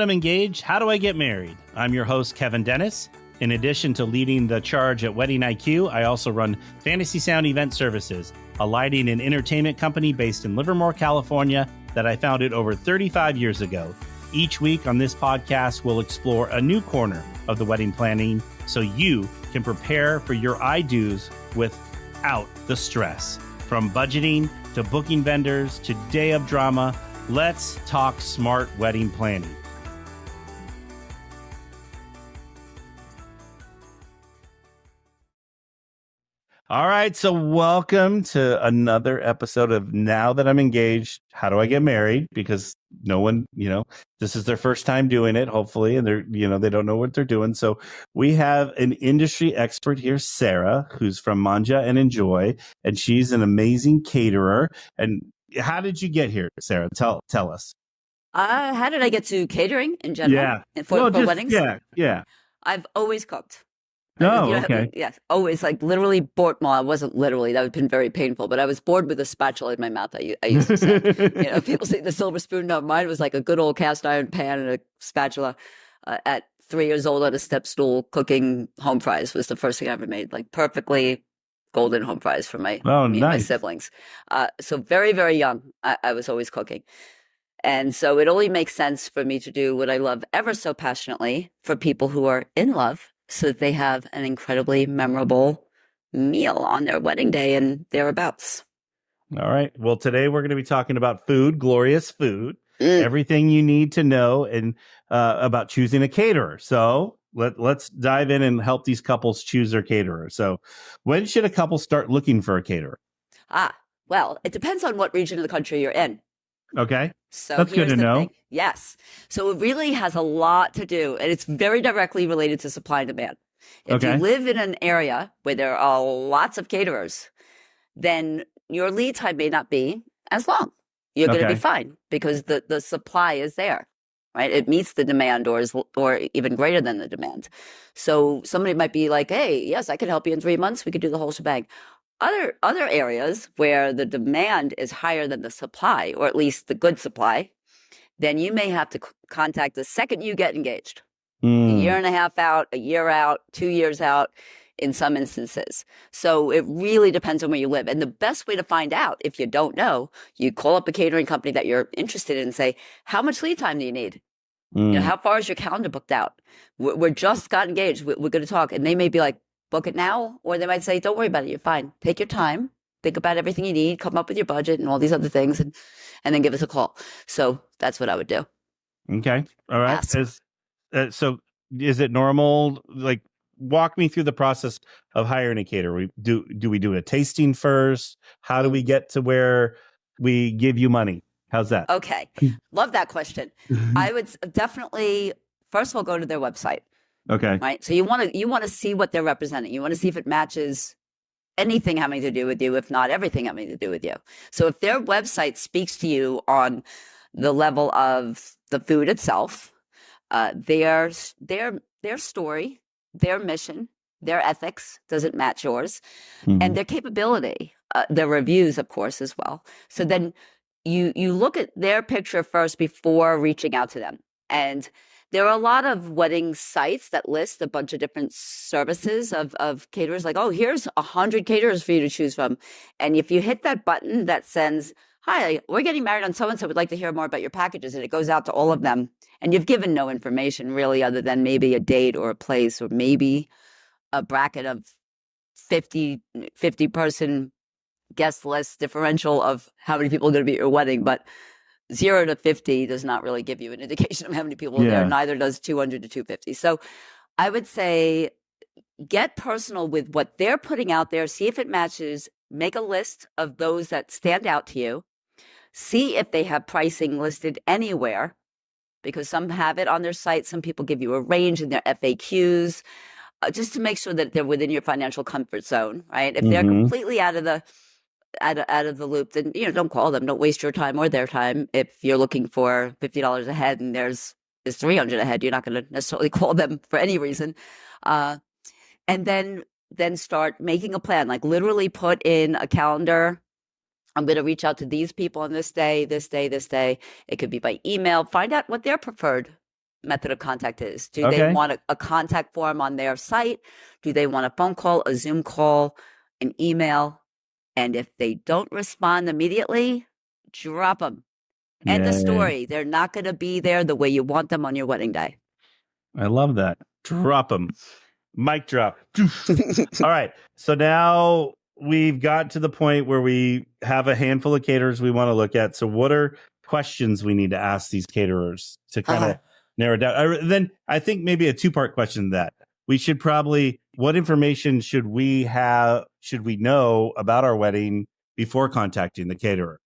I'm engaged. How do I get married? I'm your host, Kevin Dennis. In addition to leading the charge at Wedding IQ, I also run Fantasy Sound Event Services, a lighting and entertainment company based in Livermore, California, that I founded over 35 years ago. Each week on this podcast, we'll explore a new corner of the wedding planning so you can prepare for your I-dos without the stress. From budgeting to booking vendors to day of drama, let's talk smart wedding planning. All right, so welcome to another episode of Now That I'm Engaged, How Do I Get Married? Because no one, this is their first time doing it, hopefully, and they don't know what they're doing. So we have an industry expert here, Sarah, who's from Mangia and Enjoy, and she's an amazing caterer. And how did you get here, Sarah? Tell us. How did I get to catering in general? Yeah. For weddings? Yeah. I've always cooked. Oh, okay. Yes, always, literally bored. Well, I wasn't literally. That would have been very painful. But I was bored with a spatula in my mouth. I used to say, people say the silver spoon. No, mine was like a good old cast iron pan and a spatula. At 3 years old, on a step stool, cooking home fries was the first thing I ever made. Like perfectly golden home fries for me and my siblings. So very, very young, I was always cooking. And so it only makes sense for me to do what I love ever so passionately for people who are in love, so that they have an incredibly memorable meal on their wedding day and thereabouts. All right. Well, today we're going to be talking about food, glorious food, everything you need to know and about choosing a caterer. So let's dive in and help these couples choose their caterer. So when should a couple start looking for a caterer? Well, it depends on what region of the country you're in. Okay. So that's good to know. Thing. Yes. So it really has a lot to do, and it's very directly related to supply and demand. If you live in an area where there are lots of caterers, then your lead time may not be as long. You're going to be fine because the supply is there, right? It meets the demand or even greater than the demand. So somebody might be like, hey, yes, I can help you in 3 months. We could do the whole shebang. Other areas where the demand is higher than the supply, or at least the good supply, then you may have to contact the second you get engaged. A year and a half out, a year out, 2 years out in some instances. So it really depends on where you live. And the best way to find out, if you don't know, you call up a catering company that you're interested in and say, how much lead time do you need? How far is your calendar booked out? We're just got engaged. We're going to talk. And they may be like, book it now, or they might say, don't worry about it. You're fine. Take your time. Think about everything you need. Come up with your budget and all these other things, and then give us a call. So that's what I would do. Okay. All right. So is it normal? Like, walk me through the process of hiring a caterer. Do we do a tasting first? How do we get to where we give you money? How's that? Okay. Love that question. I would definitely, first of all, go to their website. Okay. Right. So you want to see what they're representing. You want to see if it matches anything having to do with you, if not everything having to do with you. So if their website speaks to you on the level of the food itself, their story, their mission, their ethics, does it match yours? And their capability, their reviews, of course, as well. So then you look at their picture first before reaching out to them. And there are a lot of wedding sites that list a bunch of different services of caterers, like, oh, here's 100 caterers for you to choose from. And if you hit that button that sends, hi, we're getting married on so-and-so, we'd like to hear more about your packages. And it goes out to all of them. And you've given no information really other than maybe a date or a place or maybe a bracket of 50 person guest list differential of how many people are going to be at your wedding. But 0 to 50 does not really give you an indication of how many people are there. Neither does 200 to 250. So I would say get personal with what they're putting out there. See if it matches. Make a list of those that stand out to you. See if they have pricing listed anywhere, because some have it on their site. Some people give you a range in their FAQs, just to make sure that they're within your financial comfort zone, right? If they're completely out of the loop, then don't call them. Don't waste your time or their time. If you're looking for $50 a head and there's 300 a head, you're not going to necessarily call them for any reason. And then start making a plan. Like literally put in a calendar. I'm going to reach out to these people on this day, this day, this day. It could be by email. Find out what their preferred method of contact is. Do they Okay. want a contact form on their site? Do they want a phone call, a Zoom call, an email? And if they don't respond immediately, drop them. End of Yeah. story. They're not going to be there the way you want them on your wedding day. I love that. Drop them. Mic drop. All right. So now we've got to the point where we have a handful of caterers we want to look at. So what are questions we need to ask these caterers to kind of narrow down? Then I think maybe a two-part question to that. We should probably, what information should we know about our wedding before contacting the caterer?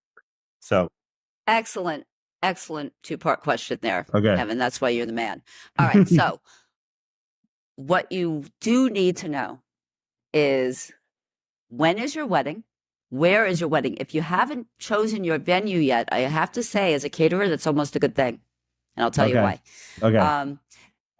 So excellent two-part question there, okay. Kevin. That's why you're the man. All right. So what you do need to know is, when is your wedding? Where is your wedding? If you haven't chosen your venue yet, I have to say, as a caterer, that's almost a good thing. And I'll tell you why. Okay.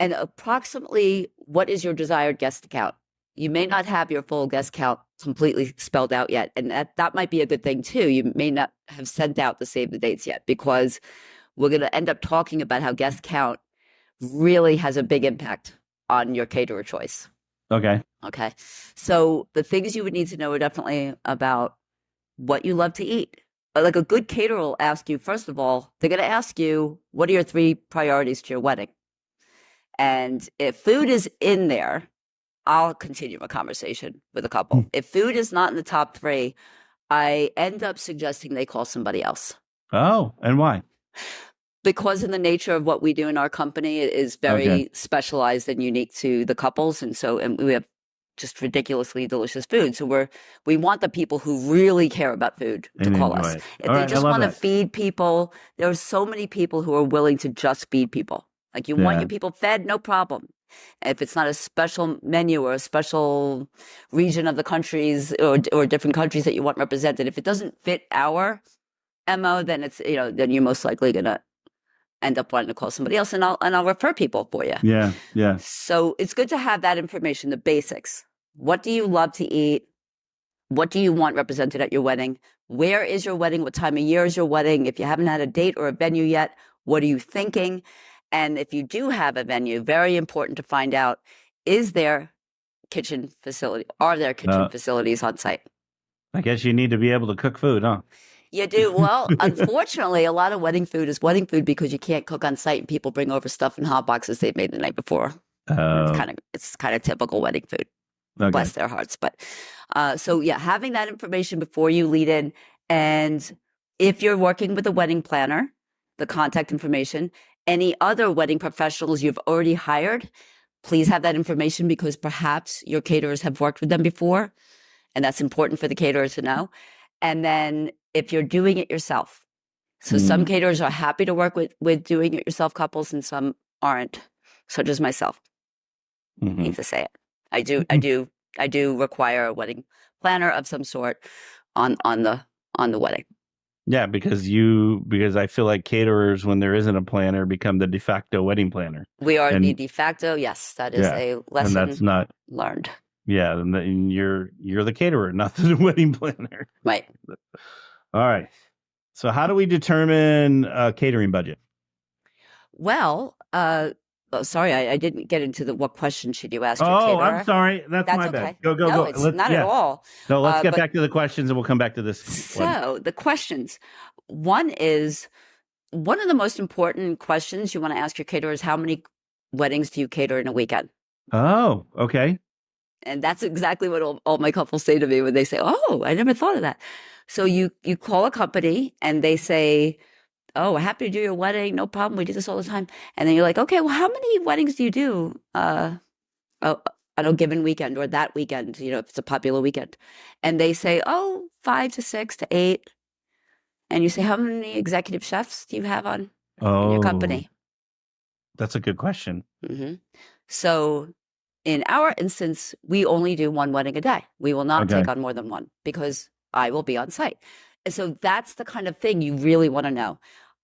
And approximately, what is your desired guest count? You may not have your full guest count completely spelled out yet. And that might be a good thing too. You may not have sent out the save the dates yet, because we're going to end up talking about how guest count really has a big impact on your caterer choice. Okay. So the things you would need to know are definitely about what you love to eat. Like, a good caterer will ask you, first of all, they're going to ask you, what are your 3 priorities to your wedding? And if food is in there, I'll continue a conversation with a couple. If food is not in the top 3, I end up suggesting they call somebody else. Oh, and why? Because in the nature of what we do in our company, it is very specialized and unique to the couples. And we have just ridiculously delicious food. So we want the people who really care about food to call us. If they just want to feed people, there are so many people who are willing to just feed people. Like, you want your people fed, no problem. If it's not a special menu or a special region of the countries or different countries that you want represented, if it doesn't fit our MO, then then you're most likely going to end up wanting to call somebody else, and I'll refer people for you. Yeah. So it's good to have that information, the basics. What do you love to eat? What do you want represented at your wedding? Where is your wedding? What time of year is your wedding? If you haven't had a date or a venue yet, what are you thinking? And if you do have a venue, very important to find out, is there kitchen facility? Are there kitchen facilities on site? I guess you need to be able to cook food, huh? You do. Well, unfortunately, a lot of wedding food is wedding food because you can't cook on site, and people bring over stuff in hot boxes they've made the night before. It's kind of typical wedding food. Bless their hearts. But having that information before you lead in, and if you're working with a wedding planner, the contact information, any other wedding professionals you've already hired, please have that information, because perhaps your caterers have worked with them before, and that's important for the caterer to know. And then if you're doing it yourself, so some caterers are happy to work with doing it yourself couples, and some aren't, such as myself. I hate to say it. I do require a wedding planner of some sort on the wedding. Yeah, because I feel like caterers, when there isn't a planner, become the de facto wedding planner. We are the de facto. Yes, that is a lesson, and that's not learned. Yeah, and you're the caterer, not the wedding planner. Right. All right. So how do we determine a catering budget? Well, sorry, I didn't get into what question should you ask your caterer. Oh, I'm sorry. That's my bad. Go. No, it's not at all. No, let's get back to the questions, and we'll come back to this. So the questions. One of the most important questions you want to ask your caterer is, how many weddings do you cater in a weekend? Oh, okay. And that's exactly what all my couples say to me when they say, oh, I never thought of that. So you call a company and they say, oh, we're happy to do your wedding. No problem. We do this all the time. And then you're like, okay, well, how many weddings do you do on a given weekend, or that weekend, if it's a popular weekend? And they say, 5 to 6 to 8. And you say, how many executive chefs do you have in your company? That's a good question. Mm-hmm. So in our instance, we only do 1 wedding a day. We will not take on more than 1, because I will be on site. And so that's the kind of thing you really want to know.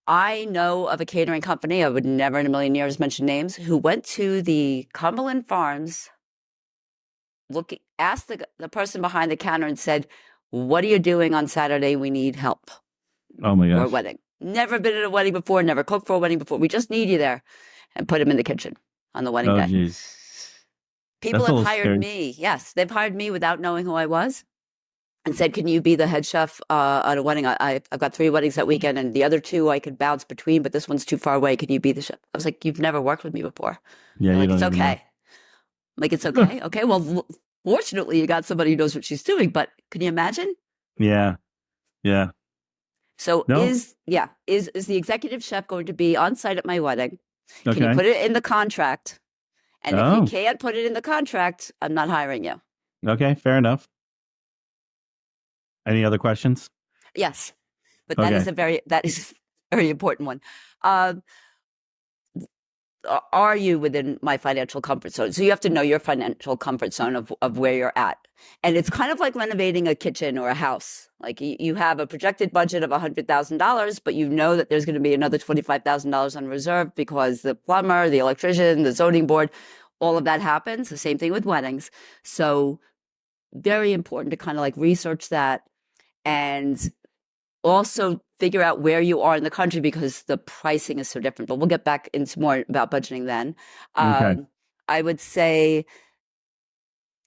I know of a catering company, I would never in a million years mention names, who went to the Cumberland Farms, asked the person behind the counter and said, what are you doing on Saturday? We need help. Oh my gosh. For a wedding. Never been at a wedding before, never cooked for a wedding before. We just need you there. and put them in the kitchen on the wedding Oh, day. geez. People That's a have little hired scary. me. Yes, they've hired me without knowing who I was and said, "Can you be the head chef at a wedding? I've got 3 weddings that weekend, and the other 2 I could bounce between, but this one's too far away. Can you be the chef?" I was like, "You've never worked with me before." Yeah, They're you like, don't "It's even okay." know. I'm like, "It's okay. Okay, well, fortunately, you got somebody who knows what she's doing, but can you imagine?" Yeah, yeah. So No? is the executive chef going to be on site at my wedding? Can you Okay. put it in the contract? And if you Oh, can't put it in the contract, I'm not hiring you. okay. Fair enough. Any other questions? Yes, but Okay. that is a very important one. Uh, are you within my financial comfort zone? So you have to know your financial comfort zone of where you're at. And it's kind of like renovating a kitchen or a house. Like you have a projected budget of $100,000, but you know that there's going to be another $25,000 on reserve because the plumber, the electrician, the zoning board, all of that happens. The same thing with weddings. So very important to kind of like research that and also figure out where you are in the country because the pricing is so different. But we'll get back into more about budgeting then. Okay. I would say,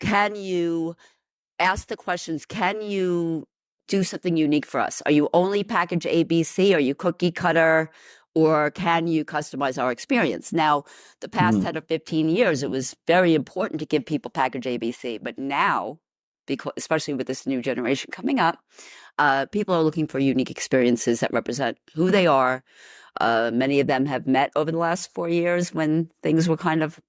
can you ask the questions? Can you do something unique for us? Are you only package ABC? Are you cookie cutter? Or can you customize our experience? Now, the past Mhm. 10 or 15 years, it was very important to give people package ABC. But now, because especially with this new generation coming up, people are looking for unique experiences that represent who they are. Many of them have met over the last 4 years when things were kind of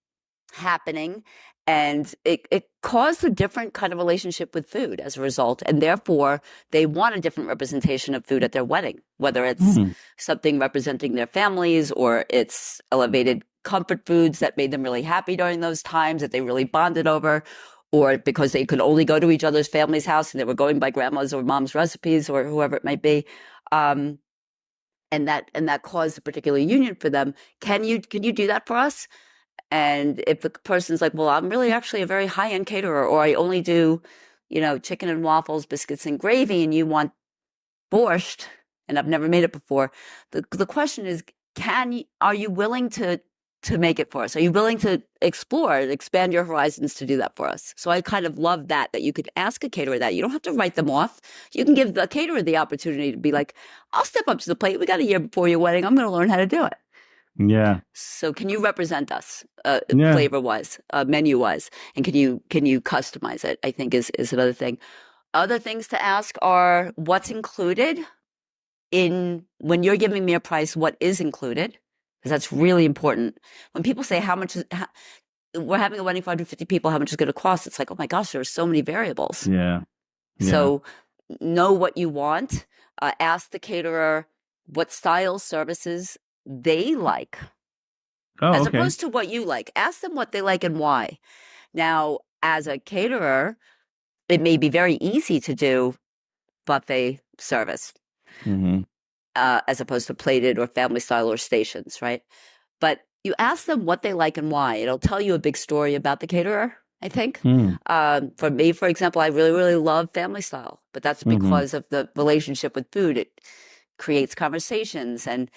happening. And it caused a different kind of relationship with food as a result. And therefore, they want a different representation of food at their wedding, whether it's Mhm. something representing their families or it's elevated comfort foods that made them really happy during those times that they really bonded over, or because they could only go to each other's family's house and they were going by grandma's or mom's recipes or whoever it might be. Um, and that caused a particular union for them. Can you do that for us? And if the person's like, well, I'm really actually a very high end caterer, or I only do, chicken and waffles, biscuits and gravy, and you want borscht, and I've never made it before. The question is, are you willing to make it for us? Are you willing to explore and expand your horizons to do that for us? So I kind of love that you could ask a caterer that. You don't have to write them off. You can give the caterer the opportunity to be like, I'll step up to the plate. We got a year before your wedding. I'm going to learn how to do it. Yeah. So can you represent us, Yeah. flavor wise, menu wise, and can you customize it? I think is another thing. Other things to ask are what's included in when you're giving me a price. What is included? Because that's really important. When people say we're having a wedding for 150 people, how much is going to cost? It's like, oh my gosh, there are so many variables. Yeah. Yeah. So know what you want. Ask the caterer what style services they like Oh, as okay. opposed to what you like. Ask them what they like and why. Now, as a caterer, it may be very easy to do buffet service Hmm. as opposed to plated or family style or stations, right? But you ask them what they like and why. It'll tell you a big story about the caterer, I think. Mm. For me, for example, I really, really love family style, but that's Hmm. because of the relationship with food. It creates conversations and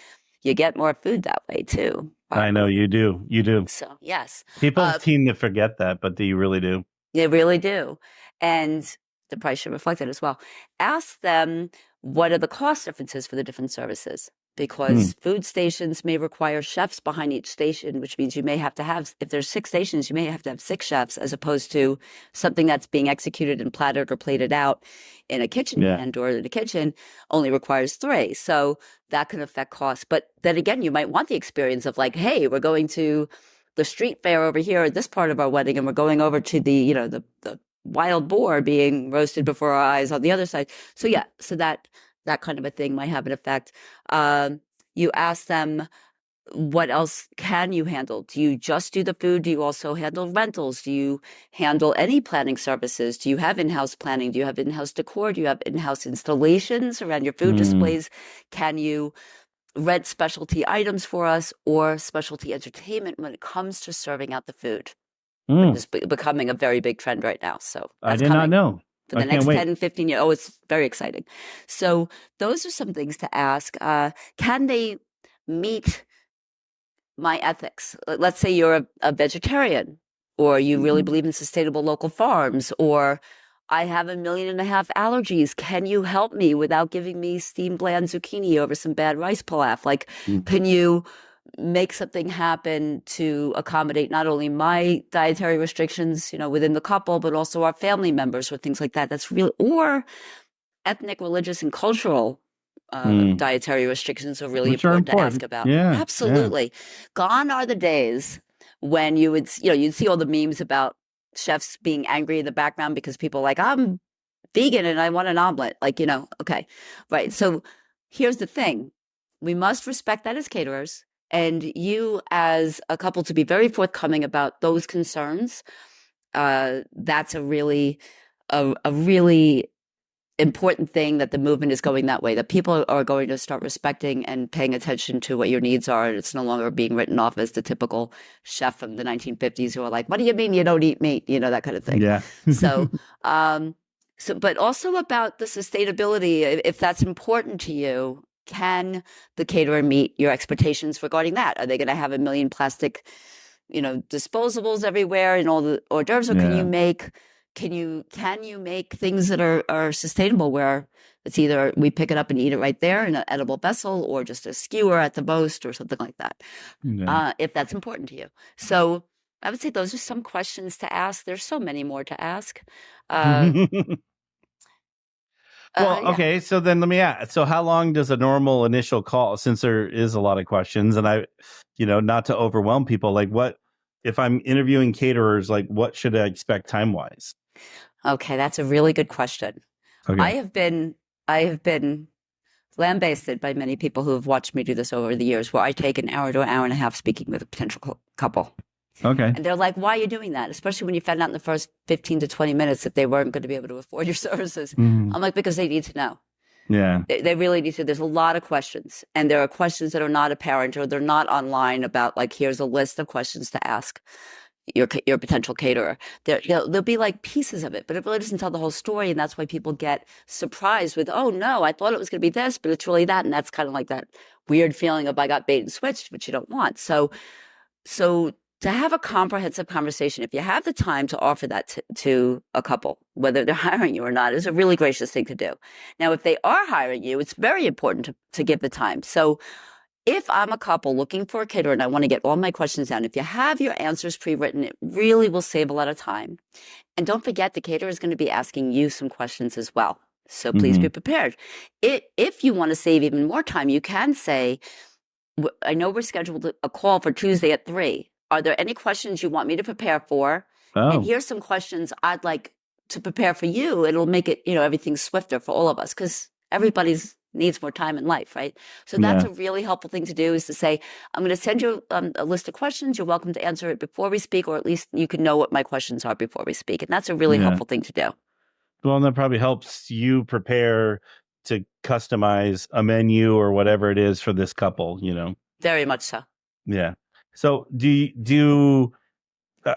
you get more food that way too. I know you do. You do. So, yes. People seem to forget that, but you really do. They really do. And the price should reflect it as well. Ask them what are the cost differences for the different services because food stations may require chefs behind each station, which means you may have to have, if there's 6 stations, you may have to have 6 chefs as opposed to something that's being executed and plattered or plated out in a kitchen Yeah. hand or in a kitchen only requires 3. So that can affect costs. But then again, you might want the experience of like, hey, we're going to the street fair over here at this part of our wedding, and we're going over to the wild boar being roasted before our eyes on the other side. So yeah, so that kind of a thing might have an effect. You ask them, what else can you handle? Do you just do the food? Do you also handle rentals? Do you handle any planning services? Do you have in-house planning? Do you have in-house decor? Do you have in-house installations around your food displays? Can you rent specialty items for us or specialty entertainment when it comes to serving out the food, which is becoming a very big trend right now. So I that's did not coming know. for I the can't next wait. 10, 15 years. Oh, it's very exciting. So those are some things to ask. Can they meet my ethics. Let's say you're a vegetarian, or you really Mhm. believe in sustainable local farms, or I have 1.5 million allergies. Can you help me without giving me steamed bland zucchini over some bad rice pilaf? Like, Mhm. can you make something happen to accommodate not only my dietary restrictions, within the couple, but also our family members or things like that? That's really, or ethnic, religious, and cultural Mm. dietary restrictions are really Which are important to ask important. about. Yeah. Yeah. Absolutely. Gone are the days when you'd see all the memes about chefs being angry in the background because people are like, I'm vegan and I want an omelet. Like, okay. Right. So here's the thing. We must respect that as caterers, and you as a couple to be very forthcoming about those concerns. That's a really important thing, that the movement is going that way, that people are going to start respecting and paying attention to what your needs are. And it's no longer being written off as the typical chef from the 1950s who are like, what do you mean you don't eat meat? That kind of thing. Yeah. So, but also about the sustainability, if that's important to you, can the caterer meet your expectations regarding that? Are they going to have 1 million plastic, disposables everywhere and all the hors d'oeuvres, or Yeah. can you make things that are sustainable, where it's either we pick it up and eat it right there in an edible vessel, or just a skewer at the most, or something like that, Yeah. if that's important to you. So I would say those are some questions to ask. There's so many more to ask. Uh, Well, yeah. okay. So then let me ask. So how long does a normal initial call, since there is a lot of questions, and not to overwhelm people, like what, if I'm interviewing caterers, like what should I expect time wise? Okay, that's a really good question. Okay. I have been lambasted by many people who have watched me do this over the years, where I take an hour to an hour and a half speaking with a potential couple. Okay. And they're like, why are you doing that? Especially when you found out in the first 15 to 20 minutes that they weren't going to be able to afford your services. Mhm. I'm like, because they need to know. Yeah. They really need to. There's a lot of questions, and there are questions that are not apparent, or they're not online about, like, here's a list of questions to ask your potential caterer. There'll be like pieces of it, but it really doesn't tell the whole story. And that's why people get surprised with, oh no, I thought it was going to be this, but it's really that. And that's kind of like that weird feeling of I got bait and switched, which you don't want. So to have a comprehensive conversation, if you have the time to offer that to a couple, whether they're hiring you or not, is a really gracious thing to do. Now, if they are hiring you, it's very important to give the time. So if I'm a couple looking for a caterer and I want to get all my questions down, if you have your answers pre-written, it really will save a lot of time. And don't forget, the caterer is going to be asking you some questions as well. So please be Mhm. prepared. If you want to save even more time, you can say, I know we're scheduled a call for Tuesday at 3. Are there any questions you want me to prepare for? And Oh, here's some questions I'd like to prepare for you. It'll make it, everything swifter for all of us, because everybody's needs more time in life, right? So that's yeah. a really helpful thing to do, is to say, I'm going to send you a list of questions. You're welcome to answer it before we speak, or at least you can know what my questions are before we speak. And that's a really Yeah. helpful thing to do. Well, and that probably helps you prepare to customize a menu or whatever it is for this couple. Very much so. Yeah. So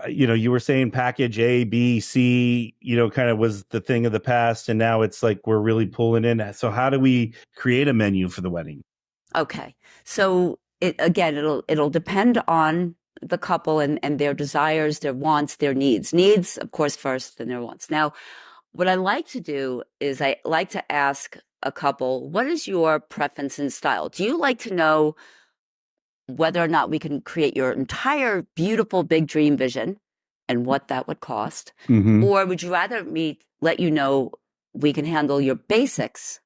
you were saying package A, B, C, kind of was the thing of the past. And now it's like we're really pulling in. So how do we create a menu for the wedding? Okay. So it'll depend on the couple and their desires, their wants, their needs. Needs, of course, first, then their wants. Now, what I like to do is I like to ask a couple, what is your preference and style? Do you like to know whether or not we can create your entire beautiful big dream vision and what that would cost? Mm-hmm. Or would you rather me let you know we can handle your basics,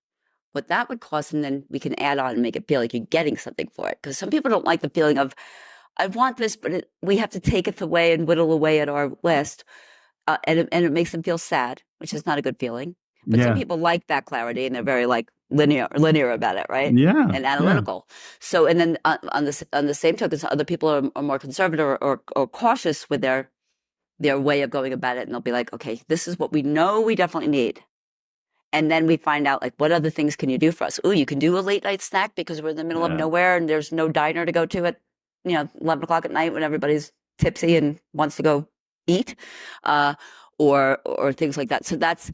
what that would cost, and then we can add on and make it feel like you're getting something for it? Because some people don't like the feeling of, I want this, but we have to take it away and whittle away at our list. And it makes them feel sad, which is not a good feeling. But some Yeah. people like that clarity, and they're very like linear about it, right? Yeah. And Yeah. analytical. So, and then on the same token, other people are more conservative or cautious with their way of going about it, and they'll be like, okay, this is what we know we definitely need. And then we find out, like, what other things can you do for us? Oh, you can do a late night snack because we're in the middle of Yeah. nowhere and there's no diner to go to at 11 o'clock at night when everybody's tipsy and wants to go eat, or things like that. So that's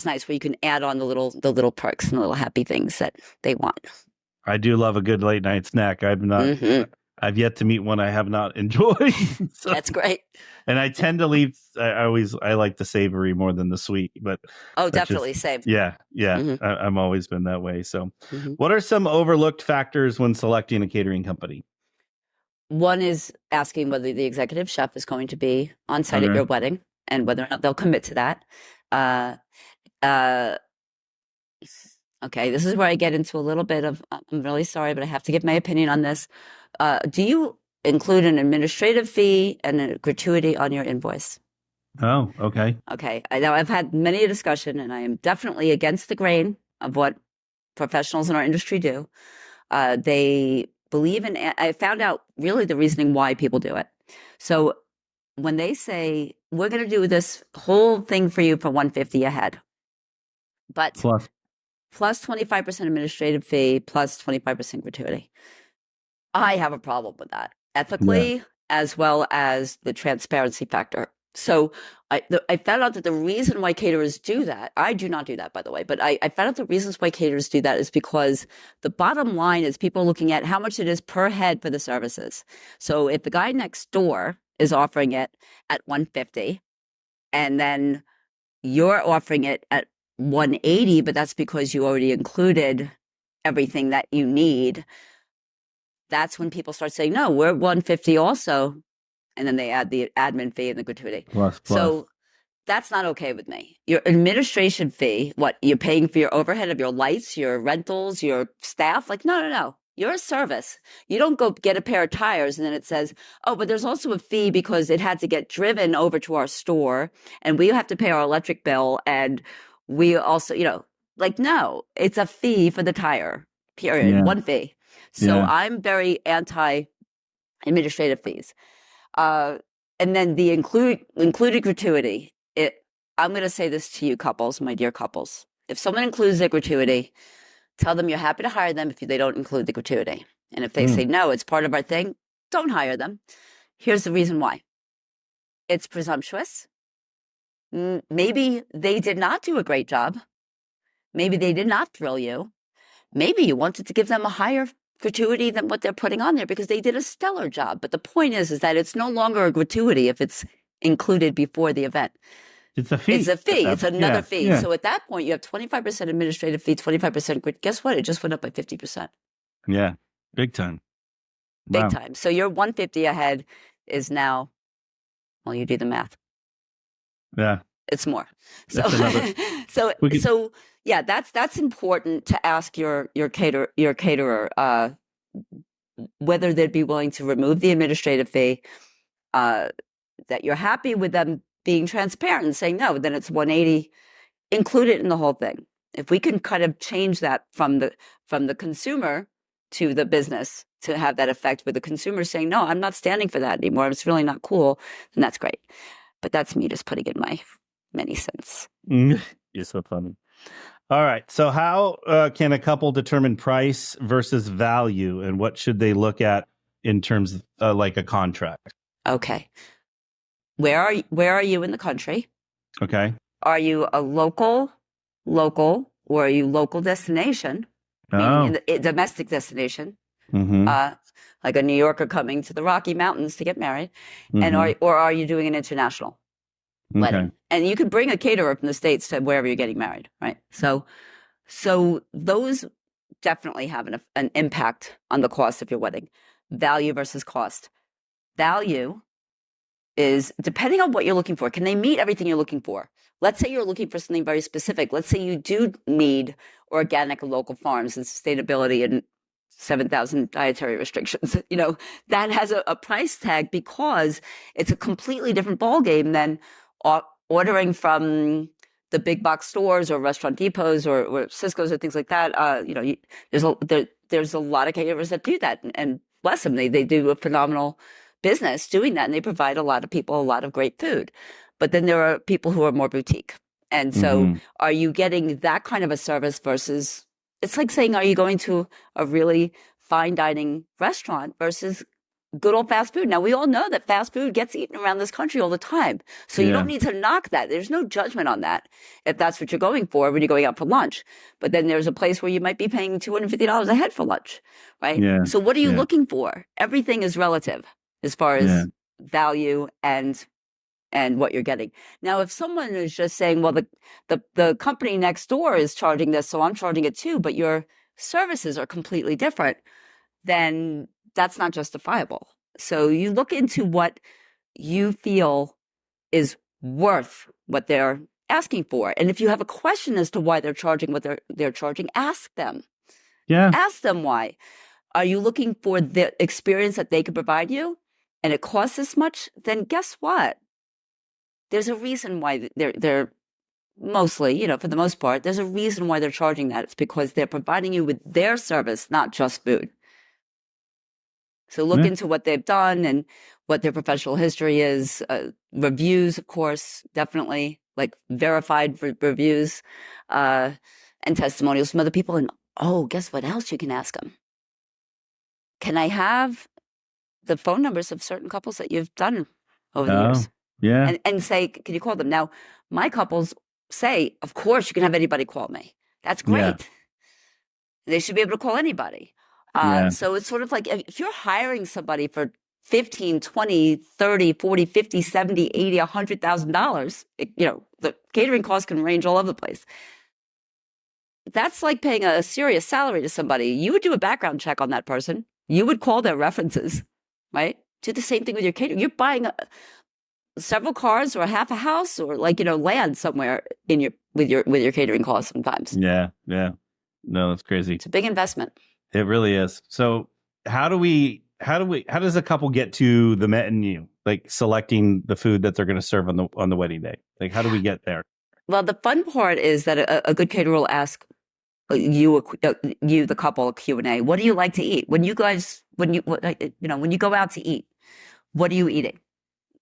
nice, where you can add on the little perks and the little happy things that they want. I do love a good late night snack. I'm not. Hmm I've yet to meet one I have not enjoyed. So, That's great. and I tend to leave. I like the savory more than the sweet, but Oh, that's definitely. Same. yeah. Mhm. I'm always been that way. So, Mhm. what are some overlooked factors when selecting a catering company? One is asking whether the executive chef is going to be on site at Okay. your wedding and whether or not they'll commit to that. Uh, uh, okay, this is where I get into a little bit of, I'm really sorry, but I have to give my opinion on this. Do you include an administrative fee and a gratuity on your invoice? Oh, okay. Okay, I know I've had many a discussion, and I am definitely against the grain of what professionals in our industry do. They believe in, I found out really the reasoning why people do it. So when they say, we're going to do this whole thing for you for 150 a head, but plus 25% administrative fee, plus 25% gratuity. I have a problem with that ethically, as well as the transparency factor. So I found out that the reason why caterers do that, I do not do that, by the way, but I found out the reasons why caterers do that is because the bottom line is people looking at how much it is per head for the services. So if the guy next door is offering it at 150 and then you're offering it at 180, but that's because you already included everything that you need, that's when people start saying, no, we're 150 also. And then they add the admin fee and the gratuity. Plus. So that's not okay with me. Your administration fee, what you're paying for your overhead of your lights, your rentals, your staff, like, no. You're a service. You don't go get a pair of tires and then it says, oh, but there's also a fee because it had to get driven over to our store and we have to pay our electric bill. And we also, like, no, it's a fee for the tire, period. Yeah. One fee. So I'm very anti administrative fees. And then the included gratuity. I'm going to say this to you couples, my dear couples. If someone includes their gratuity, tell them you're happy to hire them if they don't include the gratuity. And if they say, no, it's part of our thing, don't hire them. Here's the reason why. It's presumptuous. Maybe they did not do a great job. Maybe they did not thrill you. Maybe you wanted to give them a higher gratuity than what they're putting on there because they did a stellar job. But the point is that it's no longer a gratuity if it's included before the event. It's a fee. It's a fee. It's another fee. Yeah. So at that point, you have 25% administrative fee, 25%. Guess what? It just went up by 50%. Yeah. Big time. Big time. So your 150 ahead is now, well, you do the math. Yeah. It's more. So, That's so yeah, that's important to ask your caterer whether they'd be willing to remove the administrative fee, that you're happy with them being transparent and saying no, then it's 180, include it in the whole thing. If we can kind of change that from the consumer to the business to have that effect with the consumer saying, no, I'm not standing for that anymore. It's really not cool. Then that's great. But that's me just putting in my many cents. You're so funny. All right. So how can a couple determine price versus value, and what should they look at in terms of like a contract? Okay. Where are you in the country? Okay. Are you a local, or are you local destination, meaning a domestic destination? Like a New Yorker coming to the Rocky Mountains to get married, and are you doing an international wedding? And you could bring a caterer from the States to wherever you're getting married, right? So those definitely have an impact on the cost of your wedding. Value versus cost. Value is depending on what you're looking for. Can they meet everything you're looking for? Let's say you're looking for something very specific. Let's say you do need organic local farms and sustainability and 7,000 dietary restrictions. That has a price tag because it's a completely different ballgame than ordering from the big box stores or restaurant depots or Cisco's or things like that. There's a lot of caterers that do that, and bless them, they do a phenomenal business doing that, and they provide a lot of people a lot of great food. But then there are people who are more boutique. And so are you getting that kind of a service versus, it's like saying, are you going to a really fine dining restaurant versus good old fast food. Now, we all know that fast food gets eaten around this country all the time. So you don't need to knock that. There's no judgment on that if that's what you're going for when you're going out for lunch. But then there's a place where you might be paying $250 a head for lunch, right? Yeah. So what are you looking for? Everything is relative as far as value and what you're getting. Now, if someone is just saying, well, the company next door is charging this, so I'm charging it too, but your services are completely different, then that's not justifiable. So you look into what you feel is worth what they're asking for. And if you have a question as to why they're charging what they're charging, ask them. Yeah. Ask them why. Are you looking for the experience that they could provide you and it costs this much? Then guess what? There's a reason why they're mostly, for the most part, there's a reason why they're charging that. It's because they're providing you with their service, not just food. So look into what they've done and what their professional history is. Reviews, of course, definitely, like verified reviews and testimonials from other people. And guess what else you can ask them? Can I have the phone numbers of certain couples that you've done over the years? Yeah. And say, can you call them? Now, my couples say, of course, you can have anybody call me. That's great. Yeah. They should be able to call anybody. So it's sort of like if you're hiring somebody for $15, $20, $30, $40, $50, $70, $80, $100,000, the catering costs can range all over the place. That's like paying a serious salary to somebody. You would do a background check on that person. You would call their references, right? Do the same thing with your catering. You're buying several cars or half a house or land somewhere with your catering costs sometimes. Yeah. No, that's crazy. It's a big investment. It really is. So how does a couple get to the menu, like selecting the food that they're going to serve on the wedding day? Like, how do we get there? Well, the fun part is that a good caterer will ask you, the couple, a Q&A. What do you like to eat? When you go out to eat, what are you eating?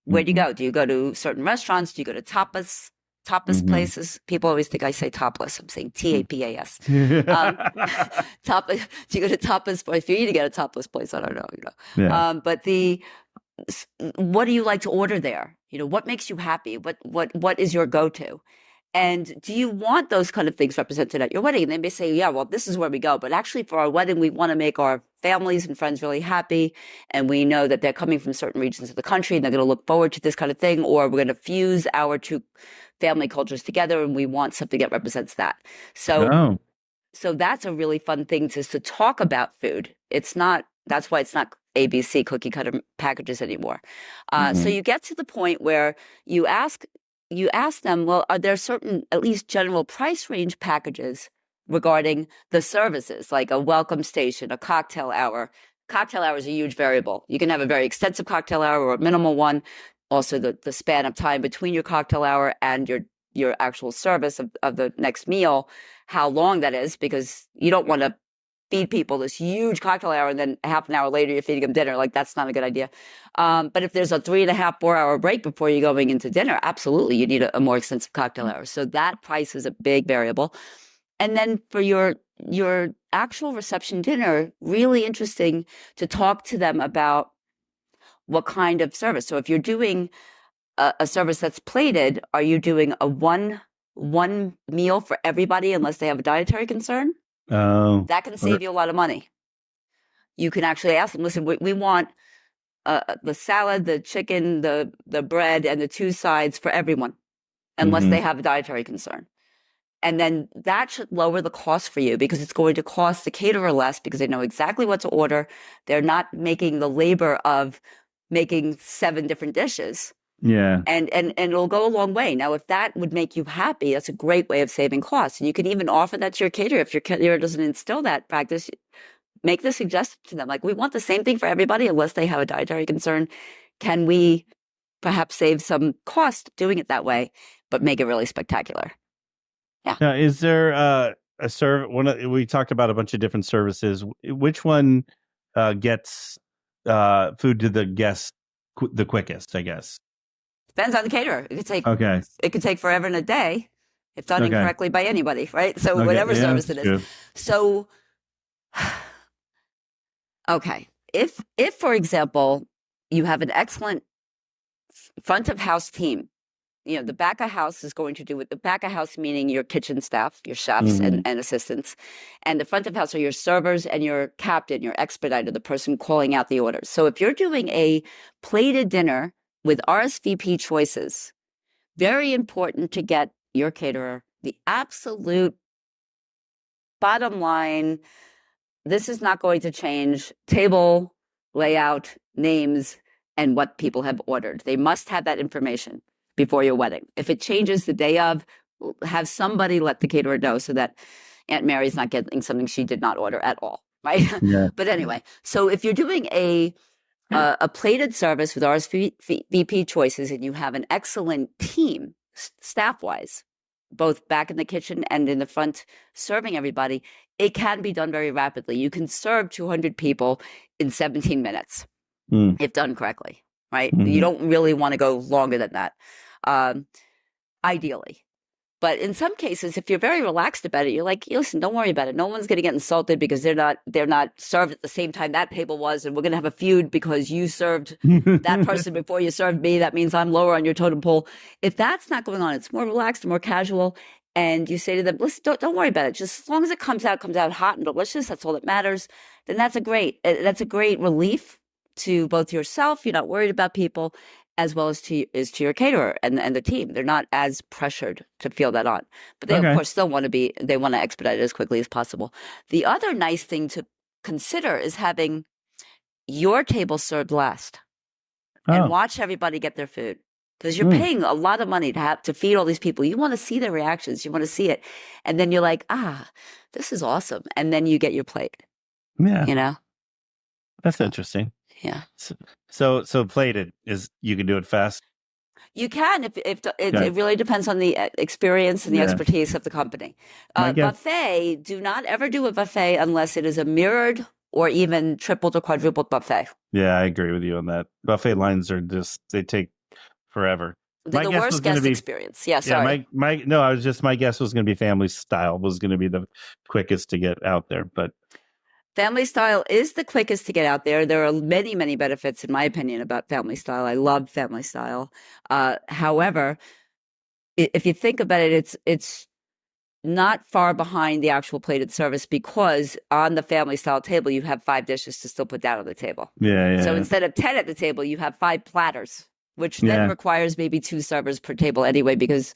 Where do you go? Do you go to certain restaurants? Do you go to tapas places? People always think I say topless. I'm saying TAPAS. Tapas. Do you go to tapas? If you're eating at a topless place, I don't know. Yeah. But what do you like to order there? What makes you happy? What is your go-to? And do you want those kind of things represented at your wedding? And they may say, yeah, well, this is where we go. But actually, for our wedding, we want to make our families and friends really happy. And we know that they're coming from certain regions of the country and they're going to look forward to this kind of thing. Or we're going to fuse our two family cultures together and we want something that represents that. So that's a really fun thing to talk about food. That's why it's not ABC cookie cutter packages anymore. So you get to the point where you ask them, well, are there certain, at least general price range packages regarding the services, like a welcome station, a cocktail hour? Cocktail hour is a huge variable. You can have a very extensive cocktail hour or a minimal one. Also, the span of time between your cocktail hour and your actual service of the next meal, how long that is, because you don't want to feed people this huge cocktail hour and then half an hour later you're feeding them dinner. Like, that's not a good idea. But if there's a 3.5, 4 hour break before you're going into dinner, absolutely, you need a more extensive cocktail hour. So that price is a big variable. And then for your actual reception dinner, really interesting to talk to them about what kind of service. So if you're doing a service that's plated, are you doing a one meal for everybody unless they have a dietary concern? That can save you a lot of money. You can actually ask them, listen, we want the salad, the chicken, the bread, and the 2 sides for everyone, unless they have a dietary concern. And then that should lower the cost for you because it's going to cost the caterer less because they know exactly what to order. They're not making the labor of making 7 different dishes. Yeah. And it'll go a long way. Now, if that would make you happy, that's a great way of saving costs. And you can even offer that to your caterer. If your caterer doesn't instill that practice, make the suggestion to them. Like, we want the same thing for everybody unless they have a dietary concern. Can we perhaps save some cost doing it that way, but make it really spectacular? Yeah. Now, is there a we talked about a bunch of different services. Which one gets food to the guests the quickest, I guess? Depends on the caterer. It could take forever and a day if done incorrectly by anybody, right? So whatever service it is. True. So, if for example, you have an excellent front of house team, the back of house is going to do with the back of house, meaning your kitchen staff, your chefs and assistants. And the front of house are your servers and your captain, your expediter, the person calling out the orders. So if you're doing a plated dinner with RSVP choices, very important to get your caterer the absolute bottom line. This is not going to change table layout, names, and what people have ordered. They must have that information before your wedding. If it changes the day of, have somebody let the caterer know so that Aunt Mary's not getting something she did not order at all, right? Yeah. But anyway, so if you're doing a plated service with RSVP choices and you have an excellent team, staff-wise, both back in the kitchen and in the front serving everybody, it can be done very rapidly. You can serve 200 people in 17 minutes if done correctly, right? You don't really want to go longer than that, ideally. But in some cases, if you're very relaxed about it, you're like, listen, don't worry about it. No one's going to get insulted because they're not served at the same time that table was, and we're going to have a feud because you served that person before you served me. That means I'm lower on your totem pole. If that's not going on, it's more relaxed and more casual. And you say to them, listen, don't worry about it. Just as long as it comes out hot and delicious, that's all that matters. Then that's a great relief to both yourself. You're not worried about people, as well as to your caterer and the team. They're not as pressured to feel that on. But they, of course, still want to expedite it as quickly as possible. The other nice thing to consider is having your table served last and watch everybody get their food. Because you're paying a lot of money to feed all these people. You want to see their reactions. You want to see it. And then you're like, this is awesome. And then you get your plate. Yeah. That's interesting. Yeah. So plated is, you can do it fast. You can if it really depends on the experience and the expertise of the company. Buffet, do not ever do a buffet unless it is a mirrored or even tripled or quadrupled buffet. Yeah, I agree with you on that. Buffet lines are they take forever. They're the worst guest experience. Yeah, sorry. My guess was going to be family style was going to be the quickest to get out there, but family style is the quickest to get out there. There are many, many benefits, in my opinion, about family style. I love family style. However, if you think about it, it's not far behind the actual plated service, because on the family style table, you have 5 dishes to still put down on the table. Yeah. So instead of 10 at the table, you have 5 platters, which then requires maybe 2 servers per table anyway, because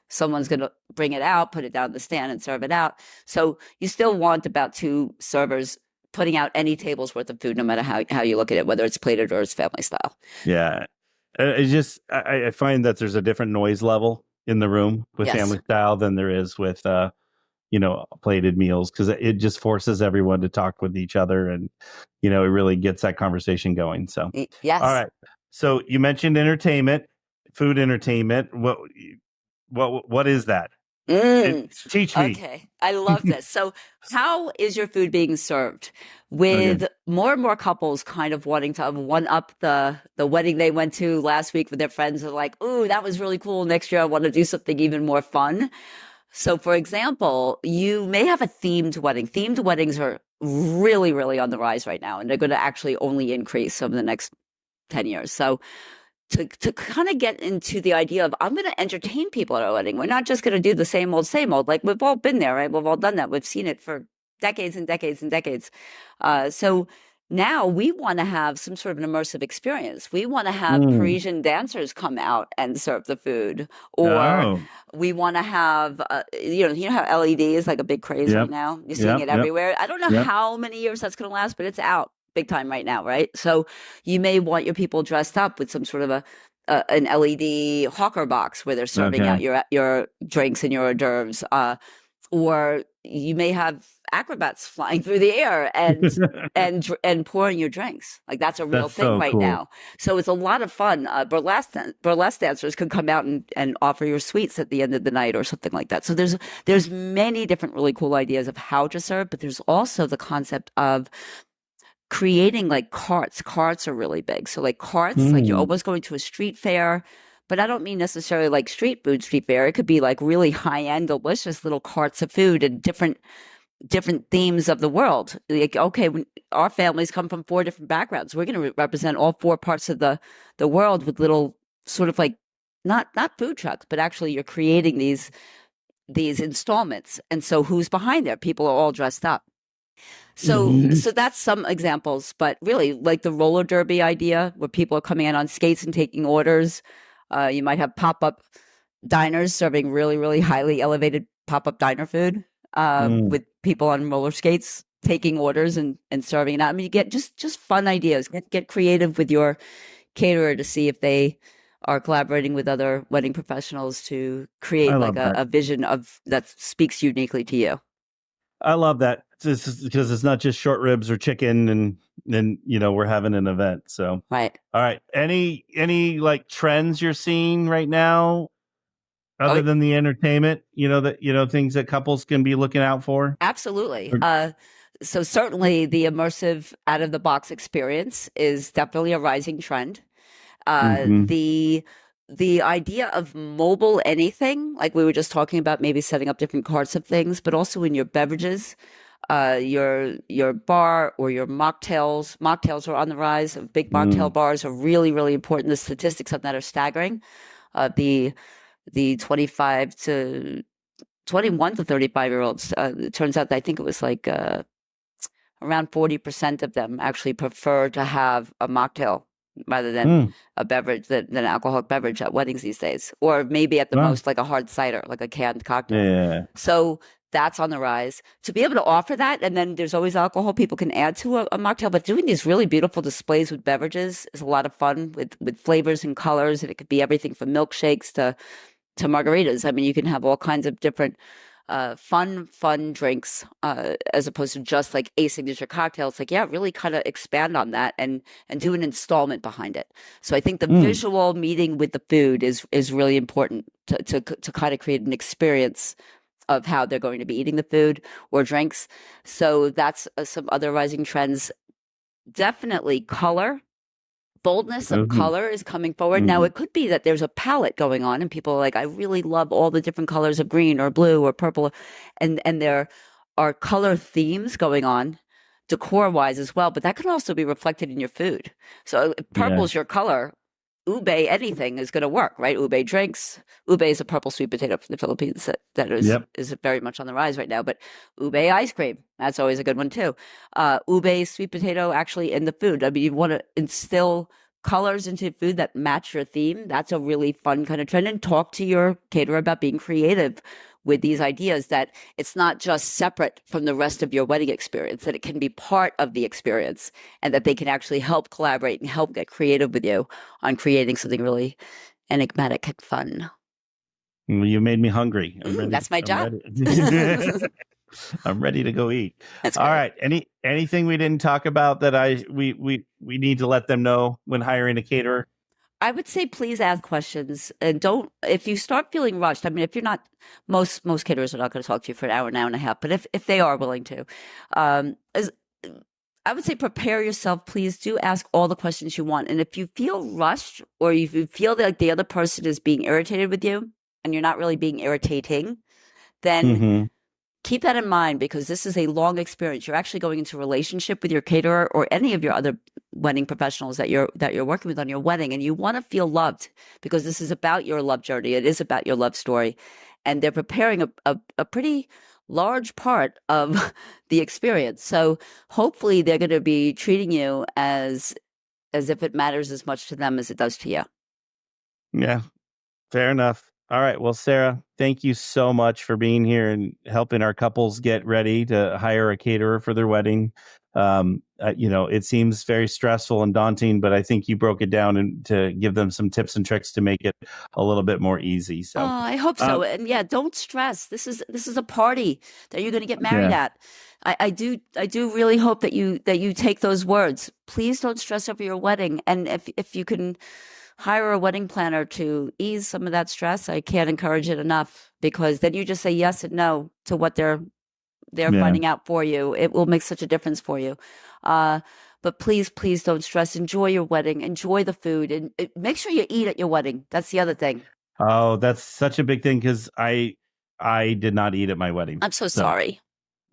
someone's going to bring it out, put it down the stand and serve it out. So you still want about 2 servers putting out any table's worth of food, no matter how you look at it, whether it's plated or it's family style. Yeah. I find that there's a different noise level in the room with family style than there is with, plated meals, because it just forces everyone to talk with each other, and, it really gets that conversation going. So, yes. All right. So you mentioned entertainment, food entertainment. What is that? Teach me. Okay. I love this. So how is your food being served? With more and more couples kind of wanting to one up the wedding they went to last week with their friends, are like, ooh, that was really cool. Next year I want to do something even more fun. So for example, you may have a themed wedding. Themed weddings are really, really on the rise right now, and they're going to actually only increase over the next 10 years. So to kind of get into the idea of, I'm going to entertain people at our wedding. We're not just going to do the same old. Like, we've all been there, right? We've all done that. We've seen it for decades and decades and decades. So now we want to have some sort of an immersive experience. We want to have Parisian dancers come out and serve the food, or we want to have, you know how LED is like a big craze right now. You're seeing it everywhere. I don't know how many years that's going to last, but it's out big time right now, right? So you may want your people dressed up with some sort of an LED hawker box where they're serving out your drinks and your hors d'oeuvres, or you may have acrobats flying through the air and pouring your drinks. Like, that's a real thing right now. So it's a lot of fun. Burlesque dancers could come out and offer your sweets at the end of the night or something like that. So there's many different really cool ideas of how to serve, but there's also the concept of creating like carts. Carts are really big. So like carts, like you're almost going to a street fair, but I don't mean necessarily like street food, street fair. It could be like really high-end, delicious little carts of food and different different themes of the world. Like, okay, our families come from 4 different backgrounds. We're going to represent all 4 parts of the world with little sort of like not food trucks, but actually you're creating these installments. And so who's behind there? People are all dressed up. So that's some examples, but really like the roller derby idea where people are coming in on skates and taking orders. You might have pop-up diners serving really, really highly elevated pop-up diner food with people on roller skates taking orders and serving it out. I mean, you get just fun ideas. Get creative with your caterer to see if they are collaborating with other wedding professionals to create I like love that. a vision of that speaks uniquely to you. I love that. Because it's not just short ribs or chicken, and then we're having an event. So Right. all right. Any like trends you're seeing right now, other than the entertainment? That things that couples can be looking out for. Absolutely. So certainly the immersive out of the box experience is definitely a rising trend. The idea of mobile anything, like we were just talking about, maybe setting up different carts of things, but also in your beverages, your bar or your mocktails. Mocktails are on the rise. Big mocktail bars are really, really important. The statistics on that are staggering. The 25 to 21 to 35-year-olds, it turns out that I think it was like around 40% of them actually prefer to have a mocktail rather than a beverage, than an alcoholic beverage at weddings these days, or maybe at the most like a hard cider, like a canned cocktail. Yeah. So that's on the rise. To be able to offer that, and then there's always alcohol people can add to a mocktail, but doing these really beautiful displays with beverages is a lot of fun with flavors and colors, and it could be everything from milkshakes to margaritas. I mean, you can have all kinds of different fun drinks as opposed to just like a signature cocktail. It's like, yeah, really kind of expand on that and do an installment behind it. So I think the visual meeting with the food is really important to kind of create an experience of how they're going to be eating the food or drinks. So that's some other rising trends. Definitely color. Boldness of color is coming forward. Now, it could be that there's a palette going on and people are like, I really love all the different colors of green or blue or purple. And there are color themes going on decor wise as well, but that could also be reflected in your food. So if purple's your color, ube anything is going to work, right? Ube drinks. Ube is a purple sweet potato from the Philippines that is very much on the rise right now. But ube ice cream, that's always a good one too. Ube sweet potato actually in the food. I mean, you want to instill colors into food that match your theme. That's a really fun kind of trend. And talk to your caterer about being creative with these ideas, that it's not just separate from the rest of your wedding experience, that it can be part of the experience, and that they can actually help collaborate and help get creative with you on creating something really enigmatic and fun. Well, you made me hungry. That's my job. I'm ready to go eat. That's all right. Anything we didn't talk about that we need to let them know when hiring a caterer? I would say please ask questions, and don't, if you start feeling rushed. I mean, if you're not, most caterers are not going to talk to you for an hour and a half, but if they are willing to, I would say prepare yourself. Please do ask all the questions you want. And if you feel rushed, or if you feel like the other person is being irritated with you and you're not really being irritating, then keep that in mind, because this is a long experience. You're actually going into a relationship with your caterer or any of your other wedding professionals that you're working with on your wedding, and you want to feel loved, because this is about your love journey. It is about your love story, and they're preparing a pretty large part of the experience. So hopefully they're going to be treating you as if it matters as much to them as it does to you. Yeah, fair enough. All right. Well, Sarah, thank you so much for being here and helping our couples get ready to hire a caterer for their wedding. It seems very stressful and daunting, but I think you broke it down and to give them some tips and tricks to make it a little bit more easy. So I hope so. And yeah, don't stress. This is a party that you're going to get married at. I do really hope that you take those words. Please don't stress over your wedding. And if you can hire a wedding planner to ease some of that stress, I can't encourage it enough, because then you just say yes and no to what they're finding out for you. It will make such a difference for you. But please don't stress. Enjoy your wedding. Enjoy the food, and make sure you eat at your wedding. That's the other thing. Oh, that's such a big thing, because I did not eat at my wedding. I'm so sorry.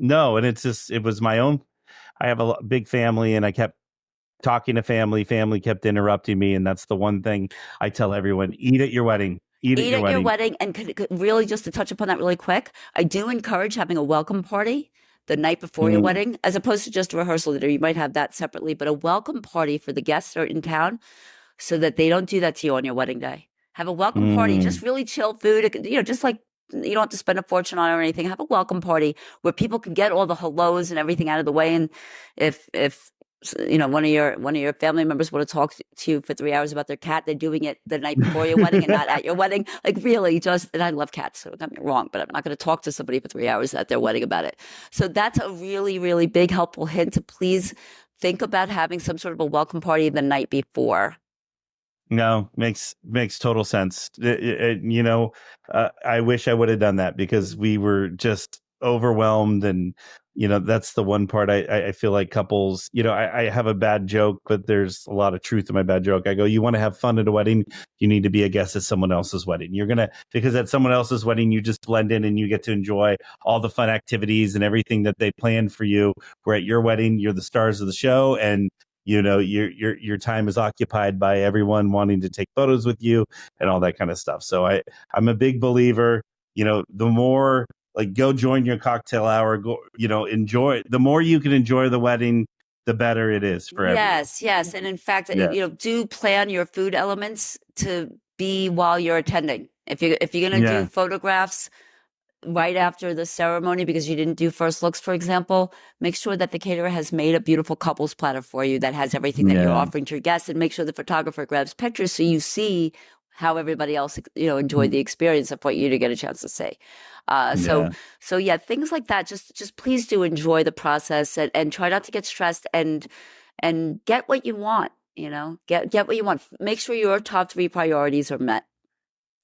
No, and it was my own. I have a big family, and I kept talking to family. Family kept interrupting me, and that's the one thing I tell everyone: eat at your wedding. Eat at Eat your at your wedding. wedding. And really, just to touch upon that really quick, I do encourage having a welcome party the night before your wedding, as opposed to just a rehearsal dinner. You might have that separately, but a welcome party for the guests that are in town so that they don't do that to you on your wedding day. Have a welcome party, just really chill food, just like you don't have to spend a fortune on it or anything. Have a welcome party where people can get all the hellos and everything out of the way. And if one of your family members want to talk to you for 3 hours about their cat, they're doing it the night before your wedding and not at your wedding. Like really, and I love cats, so don't get me wrong, but I'm not going to talk to somebody for 3 hours at their wedding about it. So that's a really, really big helpful hint to please think about having some sort of a welcome party the night before. No, makes total sense. I wish I would have done that because we were just overwhelmed, and that's the one part I feel like couples. I have a bad joke, but there's a lot of truth in my bad joke. I go, you want to have fun at a wedding, you need to be a guest at someone else's wedding. Because at someone else's wedding, you just blend in and you get to enjoy all the fun activities and everything that they planned for you. Where at your wedding, you're the stars of the show, and your time is occupied by everyone wanting to take photos with you and all that kind of stuff. So I'm a big believer, the more like go join your cocktail hour, go, enjoy. The more you can enjoy the wedding, the better it is for everyone. Yes. And in fact, do plan your food elements to be while you're attending. If you're going to do photographs right after the ceremony because you didn't do first looks, for example, make sure that the caterer has made a beautiful couples platter for you that has everything that you're offering to your guests, and make sure the photographer grabs pictures so you see how everybody else, enjoyed the experience of what you didn't get a chance to see. So things like that. Just please do enjoy the process and try not to get stressed and get what you want. Get what you want. Make sure your top 3 priorities are met,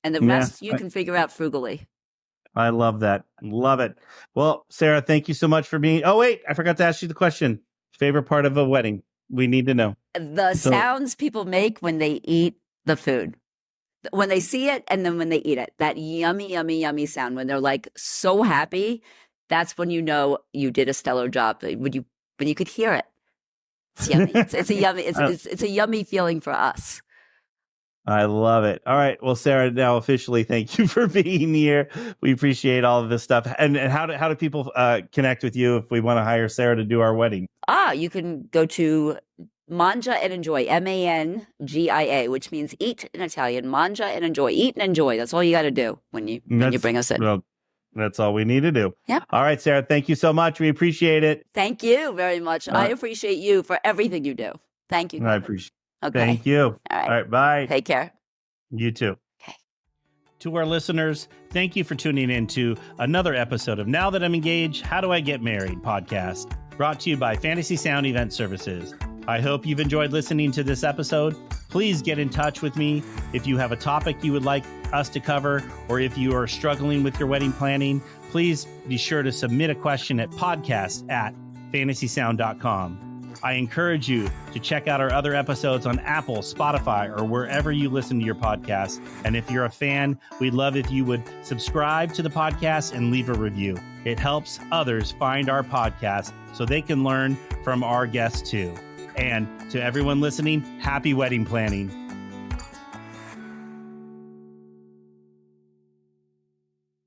and the rest you can figure out frugally. I love that. Love it. Well, Sarah, thank you so much for being. Oh, wait, I forgot to ask you the question. Favorite part of a wedding? We need to know. The sounds people make when they eat the food. When they see it and then when they eat it. That yummy, yummy, yummy sound when they're like so happy. That's when you know you did a stellar job. When you could hear it. It's yummy. It's a yummy. It's a yummy feeling for us. I love it. All right. Well, Sarah, now officially, thank you for being here. We appreciate all of this stuff. And how do people connect with you if we want to hire Sarah to do our wedding? You can go to Mangia and Enjoy, Mangia, which means eat in Italian. Mangia and Enjoy. Eat and enjoy. That's all you got to do when you bring us in. Well, that's all we need to do. Yep. All right, Sarah, thank you so much. We appreciate it. Thank you very much. I appreciate you for everything you do. Thank you. I appreciate it. Okay. Thank you. All right. Bye. Take care. You too. Okay. To our listeners, thank you for tuning in to another episode of Now That I'm Engaged, How Do I Get Married podcast, brought to you by Fantasy Sound Event Services. I hope you've enjoyed listening to this episode. Please get in touch with me if you have a topic you would like us to cover, or if you are struggling with your wedding planning. Please be sure to submit a question at podcast@fantasysound.com. I encourage you to check out our other episodes on Apple, Spotify, or wherever you listen to your podcast. And if you're a fan, we'd love if you would subscribe to the podcast and leave a review. It helps others find our podcast so they can learn from our guests too. And to everyone listening, happy wedding planning.